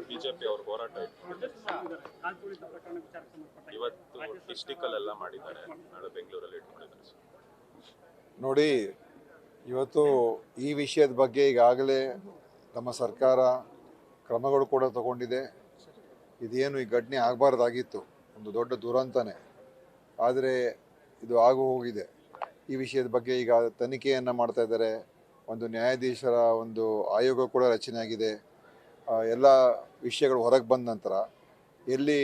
BJP ಅವ್ರ ಹೋರಾಟ ಇವತ್ತು ಡಿಸ್ಟಿಕ್ ಅಲ್ಲೆಲ್ಲ ಮಾಡಿದ್ದಾರೆ, ನಾಳೆ ಬೆಂಗಳೂರಲ್ಲಿ ಇಟ್ಕೊಂಡಿದ್ದಾರೆ. ನೋಡಿ, ಇವತ್ತು ಈ ವಿಷಯದ ಬಗ್ಗೆ ಈಗಾಗಲೇ ನಮ್ಮ ಸರ್ಕಾರ ಕ್ರಮಗಳು ಕೂಡ ತಗೊಂಡಿದೆ. ಇದೇನು ಈ ಘಟನೆ ಆಗಬಾರ್ದಾಗಿತ್ತು, ಒಂದು ದೊಡ್ಡ ದುರಂತನೇ, ಆದರೆ ಇದು ಆಗು ಹೋಗಿದೆ. ಈ ವಿಷಯದ ಬಗ್ಗೆ ಈಗ ತನಿಖೆಯನ್ನು ಮಾಡ್ತಾ ಇದ್ದಾರೆ. ಒಂದು ನ್ಯಾಯಾಧೀಶರ ಒಂದು ಆಯೋಗ ಕೂಡ ರಚನೆ ಆಗಿದೆ. ಎಲ್ಲ ವಿಷಯಗಳು ಹೊರಗೆ ಬಂದ ನಂತರ ಎಲ್ಲಿ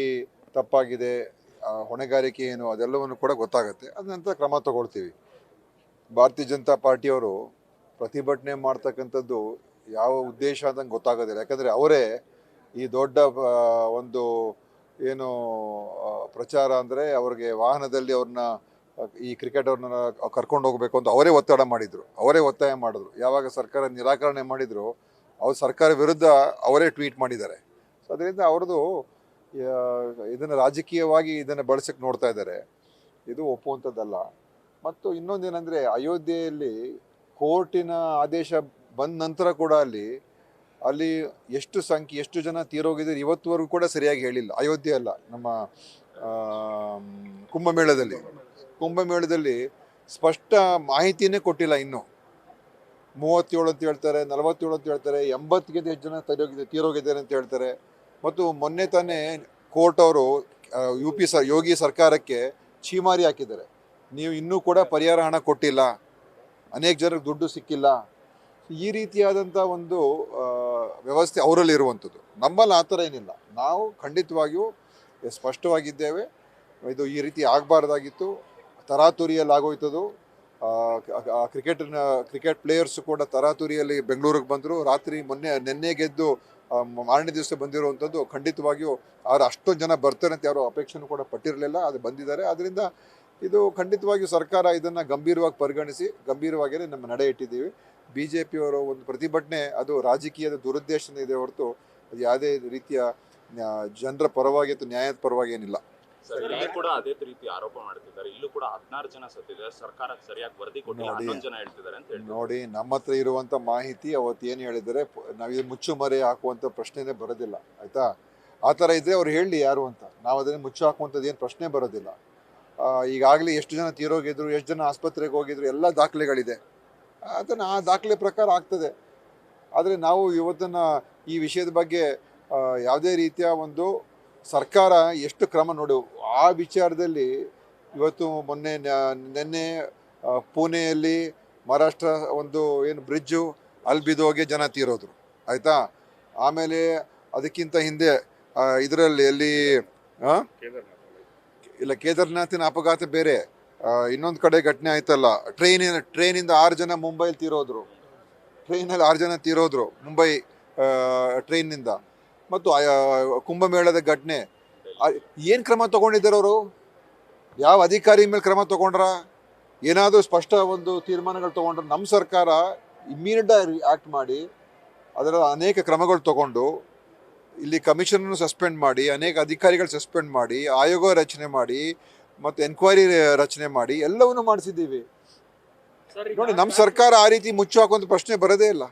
ತಪ್ಪಾಗಿದೆ, ಹೊಣೆಗಾರಿಕೆ ಏನು, ಅದೆಲ್ಲವನ್ನು ಕೂಡ ಗೊತ್ತಾಗುತ್ತೆ. ಅದ ನಂತರ ಕ್ರಮ ತಗೊಳ್ತೀವಿ. ಭಾರತೀಯ ಜನತಾ ಪಾರ್ಟಿಯವರು ಪ್ರತಿಭಟನೆ ಮಾಡ್ತಕ್ಕಂಥದ್ದು ಯಾವ ಉದ್ದೇಶ ಅಂತ ಗೊತ್ತಾಗೋದಿಲ್ಲ. ಯಾಕಂದರೆ ಅವರೇ ಈ ದೊಡ್ಡ ಒಂದು ಏನು ಪ್ರಚಾರ ಅಂದರೆ ಅವ್ರಿಗೆ ವಾಹನದಲ್ಲಿ ಅವ್ರನ್ನ ಈ ಕ್ರಿಕೆಟ್ ಅವ್ರನ್ನ ಕರ್ಕೊಂಡು ಹೋಗಬೇಕು ಅಂತ ಅವರೇ ಒತ್ತಡ ಮಾಡಿದರು, ಅವರೇ ಒತ್ತಾಯ ಮಾಡಿದ್ರು. ಯಾವಾಗ ಸರ್ಕಾರ ನಿರಾಕರಣೆ ಮಾಡಿದ್ರು, ಅವ್ರು ಸರ್ಕಾರ ವಿರುದ್ಧ ಅವರೇ ಟ್ವೀಟ್ ಮಾಡಿದ್ದಾರೆ. ಸೊ ಅದರಿಂದ ಅವ್ರದ್ದು ಇದನ್ನು ರಾಜಕೀಯವಾಗಿ ಇದನ್ನು ಬಳಸಕ್ಕೆ ನೋಡ್ತಾ ಇದ್ದಾರೆ. ಇದು ಒಪ್ಪುವಂಥದ್ದಲ್ಲ. ಮತ್ತು ಇನ್ನೊಂದೇನೆಂದರೆ, ಅಯೋಧ್ಯೆಯಲ್ಲಿ ಕೋರ್ಟಿನ ಆದೇಶ ಬಂದ ನಂತರ ಕೂಡ ಅಲ್ಲಿ ಎಷ್ಟು ಜನ ತೀರೋಗಿದ್ದಾರೆ ಇವತ್ತುವರೆಗೂ ಕೂಡ ಸರಿಯಾಗಿ ಹೇಳಿಲ್ಲ. ಅಯೋಧ್ಯೆ ಅಲ್ಲ, ನಮ್ಮ ಕುಂಭಮೇಳದಲ್ಲಿ ಸ್ಪಷ್ಟ ಮಾಹಿತಿಯೇ ಕೊಟ್ಟಿಲ್ಲ. ಇನ್ನು 37 ಅಂತ ಹೇಳ್ತಾರೆ, 47 ಅಂತ ಹೇಳ್ತಾರೆ, 80ಗೆ ಎಷ್ಟು ಜನ ತೀರೋಗಿದ್ದಾರೆ ಅಂತ ಹೇಳ್ತಾರೆ. ಮತ್ತು ಮೊನ್ನೆ ತಾನೇ ಕೋರ್ಟ್ ಅವರು ಯೋಗಿ ಸರ್ಕಾರಕ್ಕೆ ಛೀಮಾರಿ ಹಾಕಿದ್ದಾರೆ. ನೀವು ಇನ್ನೂ ಕೂಡ ಪರಿಹಾರ ಹಣ ಕೊಟ್ಟಿಲ್ಲ, ಅನೇಕ ಜನರಿಗೆ ದುಡ್ಡು ಸಿಕ್ಕಿಲ್ಲ. ಈ ರೀತಿಯಾದಂಥ ಒಂದು ವ್ಯವಸ್ಥೆ ಅವರಲ್ಲಿ ಇರುವಂಥದ್ದು. ನಮ್ಮಲ್ಲಿ ಆ ಥರ ಏನಿಲ್ಲ. ನಾವು ಖಂಡಿತವಾಗಿಯೂ ಸ್ಪಷ್ಟವಾಗಿದ್ದೇವೆ. ಇದು ಈ ರೀತಿ ಆಗಬಾರ್ದಾಗಿತ್ತು. ತರಾತುರಿಯಲ್ಲಿ ಆಗೋಯ್ತದು. ಕ್ರಿಕೆಟ್ ಪ್ಲೇಯರ್ಸು ಕೂಡ ತರಾತುರಿಯಲ್ಲಿ ಬೆಂಗಳೂರಿಗೆ ಬಂದರು. ರಾತ್ರಿ ನಿನ್ನೆ ಗೆದ್ದು ಮಾರನೇ ದಿವಸ ಬಂದಿರುವಂಥದ್ದು. ಖಂಡಿತವಾಗಿಯೂ ಅವ್ರು ಅಷ್ಟೊಂದು ಜನ ಬರ್ತಾರೆ ಅಂತ ಯಾರೋ ಅಪೇಕ್ಷೆನೂ ಕೂಡ ಪಟ್ಟಿರಲಿಲ್ಲ, ಅದು ಬಂದಿದ್ದಾರೆ. ಆದ್ದರಿಂದ ಇದು ಖಂಡಿತವಾಗಿಯೂ ಸರ್ಕಾರ ಇದನ್ನು ಗಂಭೀರವಾಗಿ ಪರಿಗಣಿಸಿ ಗಂಭೀರವಾಗಿಯೇ ನಮ್ಮ ನಡೆ ಇಟ್ಟಿದ್ದೀವಿ. BJPಯವರ ಒಂದು ಪ್ರತಿಭಟನೆ ಅದು ರಾಜಕೀಯದ ದುರುದ್ದೇಶದಿಂದ ಇದೆ ಹೊರತು ಅದು ಯಾವುದೇ ರೀತಿಯ ಜನರ ಪರವಾಗಿ ಅಥವಾ ನ್ಯಾಯದ ಪರವಾಗಿ ಏನಿಲ್ಲ. ಇಲ್ಲಿ ಕೂಡ ಅದೇ ರೀತಿ ಆರೋಪ ಮಾಡ್ತಿದ್ದಾರೆ. ಇಲ್ಲೂ ಕೂಡ 16 ಜನ ಸತ್ತಿದ್ದಾರೆ, ಸರ್ಕಾರ ಸರಿಯಾಗಿ ವರದಿ ಕೊಟ್ಟಿಲ್ಲ, 11 ಜನ ಹೇಳ್ತಿದ್ದಾರೆ ಅಂತ ಹೇಳಿ. ನೋಡಿ, ನಮ್ಮ ಹತ್ರ ಇರುವಂಥ ಮಾಹಿತಿ ಅವತ್ತು ಏನು ಹೇಳಿದರೆ, ನಾವು ಇದು ಮುಚ್ಚುಮರೆ ಹಾಕುವಂಥ ಪ್ರಶ್ನೆನೇ ಬರೋದಿಲ್ಲ, ಆಯಿತಾ? ಆ ಥರ ಇದ್ದರೆ ಅವ್ರು ಹೇಳಿ ಯಾರು ಅಂತ. ನಾವು ಅದನ್ನು ಮುಚ್ಚು ಹಾಕುವಂಥದ್ದು ಏನು ಪ್ರಶ್ನೆ ಬರೋದಿಲ್ಲ. ಈಗಾಗಲೇ ಎಷ್ಟು ಜನ ತೀರೋಗಿದ್ರು, ಎಷ್ಟು ಜನ ಆಸ್ಪತ್ರೆಗೆ ಹೋಗಿದ್ರು, ಎಲ್ಲ ದಾಖಲೆಗಳಿದೆ. ಅದನ್ನು ಆ ದಾಖಲೆ ಪ್ರಕಾರ ಆಗ್ತದೆ. ಆದರೆ ನಾವು ಇವತ್ತನ್ನು ಈ ವಿಷಯದ ಬಗ್ಗೆ ಯಾವುದೇ ರೀತಿಯ ಒಂದು ಸರ್ಕಾರ ಎಷ್ಟು ಕ್ರಮ ನೋಡಿ ಆ ವಿಚಾರದಲ್ಲಿ ಇವತ್ತು ನಿನ್ನೆ ಪುಣೆಯಲ್ಲಿ ಮಹಾರಾಷ್ಟ್ರ ಒಂದು ಏನು ಬ್ರಿಡ್ಜು ಅಲ್ಲಿ ಬಿದ್ದೋಗಿ ಜನ ತೀರೋದ್ರು, ಆಯಿತಾ? ಆಮೇಲೆ ಅದಕ್ಕಿಂತ ಹಿಂದೆ ಇದರಲ್ಲಿ ಕೇದಾರ್ನಾಥಿನ ಅಪಘಾತ ಬೇರೆ. ಇನ್ನೊಂದು ಕಡೆ ಘಟನೆ ಆಯ್ತಲ್ಲ, ಟ್ರೈನಿಂದ 6 ಜನ ಮುಂಬೈಲಿ ತೀರೋದ್ರು. ಟ್ರೈನಲ್ಲಿ 6 ಜನ ತೀರೋದ್ರು ಮುಂಬೈ ಟ್ರೈನಿಂದ. ಮತ್ತು ಕುಂಭಮೇಳದ ಘಟನೆ. ಏನು ಕ್ರಮ ತೊಗೊಂಡಿದ್ದಾರೆ ಅವರು? ಯಾವ ಅಧಿಕಾರಿ ಮೇಲೆ ಕ್ರಮ ತೊಗೊಂಡ್ರ? ಏನಾದರೂ ಸ್ಪಷ್ಟ ಒಂದು ತೀರ್ಮಾನಗಳು ತೊಗೊಂಡ್ರೆ ನಮ್ಮ ಸರ್ಕಾರ ಇಮ್ಮಿಡಿಯೇಟ್ ಆ್ಯಕ್ಟ್ ಮಾಡಿ ಅದರ ಅನೇಕ ಕ್ರಮಗಳು ತೊಗೊಂಡು ಇಲ್ಲಿ ಕಮಿಷನನ್ನು ಸಸ್ಪೆಂಡ್ ಮಾಡಿ, ಅನೇಕ ಅಧಿಕಾರಿಗಳು ಸಸ್ಪೆಂಡ್ ಮಾಡಿ, ಆಯೋಗ ರಚನೆ ಮಾಡಿ, ಮತ್ತು ಎನ್ಕ್ವೈರಿ ರಚನೆ ಮಾಡಿ ಎಲ್ಲವನ್ನೂ ಮಾಡಿಸಿದ್ದೀವಿ. ನೋಡಿ, ನಮ್ಮ ಸರ್ಕಾರ ಆ ರೀತಿ ಮುಚ್ಚು ಹಾಕುವಂಥ ಪ್ರಶ್ನೆ ಬರೋದೇ ಇಲ್ಲ.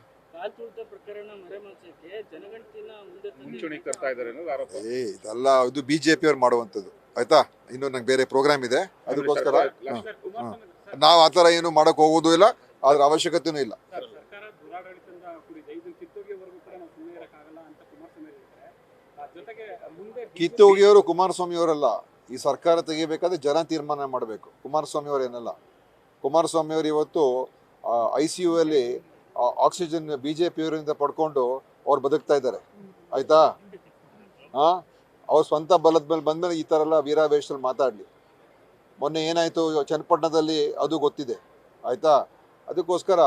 ಇದೆಲ್ಲ ಇದು BJPಯವ್ರು ಮಾಡುವಂಥದ್ದು, ಆಯ್ತಾ? ಇನ್ನು ನಂಗೆ ಬೇರೆ ಪ್ರೋಗ್ರಾಮ್ ಇದೆ, ಅದಕ್ಕೋಸ್ಕರ ನಾವು ಆ ಥರ ಏನು ಮಾಡೋಕೆ ಹೋಗೋದು ಇಲ್ಲ, ಅದ್ರ ಅವಶ್ಯಕತೆಯೂ ಇಲ್ಲ. ಕಿತ್ತೋಗಿಯವರು ಕುಮಾರಸ್ವಾಮಿ ಅವರಲ್ಲ. ಈ ಸರ್ಕಾರ ತೆಗಿಬೇಕಾದ್ರೆ ಜನ ತೀರ್ಮಾನ ಮಾಡಬೇಕು, ಕುಮಾರಸ್ವಾಮಿ ಅವರು ಏನಲ್ಲ. ಕುಮಾರಸ್ವಾಮಿ ಅವರು ಇವತ್ತು ICU ಅಲ್ಲಿ ಆಕ್ಸಿಜನ್ BJPಯವರಿಂದ ಪಡ್ಕೊಂಡು ಅವ್ರು ಬದುಕ್ತಾ ಇದ್ದಾರೆ, ಆಯಿತಾ? ಅವ್ರ ಸ್ವಂತ ಬಲದ ಮೇಲೆ ಬಂದಮೇಲೆ ಈ ಥರ ಎಲ್ಲ ವೀರಾವೇಶದಲ್ಲಿ ಮಾತಾಡಲಿ. ಮೊನ್ನೆ ಏನಾಯಿತು ಚನ್ನಪಟ್ಟಣದಲ್ಲಿ ಅದು ಗೊತ್ತಿದೆ, ಆಯಿತಾ? ಅದಕ್ಕೋಸ್ಕರ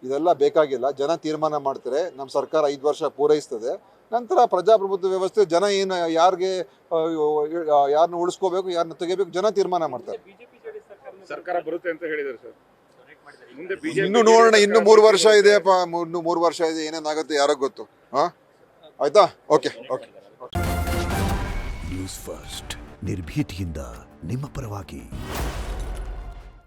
ಇದೆಲ್ಲ ಬೇಕಾಗಿಲ್ಲ. ಜನ ತೀರ್ಮಾನ ಮಾಡ್ತಾರೆ. ನಮ್ಮ ಸರ್ಕಾರ 5 ವರ್ಷ ಪೂರೈಸ್ತದೆ. ನಂತರ ಪ್ರಜಾಪ್ರಭುತ್ವ ವ್ಯವಸ್ಥೆ ಜನ ಏನು ಯಾರನ್ನ ಉಳಿಸ್ಕೋಬೇಕು, ಯಾರನ್ನ ತೆಗಿಬೇಕು, ಜನ ತೀರ್ಮಾನ ಮಾಡ್ತಾರೆ. ಸರ್ಕಾರ ಬರುತ್ತೆ ಅಂತ ಹೇಳಿದ್ದಾರೆ ಸರ್. ಇನ್ನು ನೋಡೋಣ, ಇನ್ನು 3 ವರ್ಷ ಇದೆಯಪ್ಪ, ಇನ್ನು 3 ವರ್ಷ ಇದೆ, ಏನೇನಾಗುತ್ತೆ ಯಾರೋ ಗೊತ್ತು. ಆಯ್ತಾ? ಓಕೆ. ನ್ಯೂಸ್ ಫಸ್ಟ್, ನಿರ್ಭೀತಿಯಿಂದ ನಿಮ್ಮ ಪರವಾಗಿ.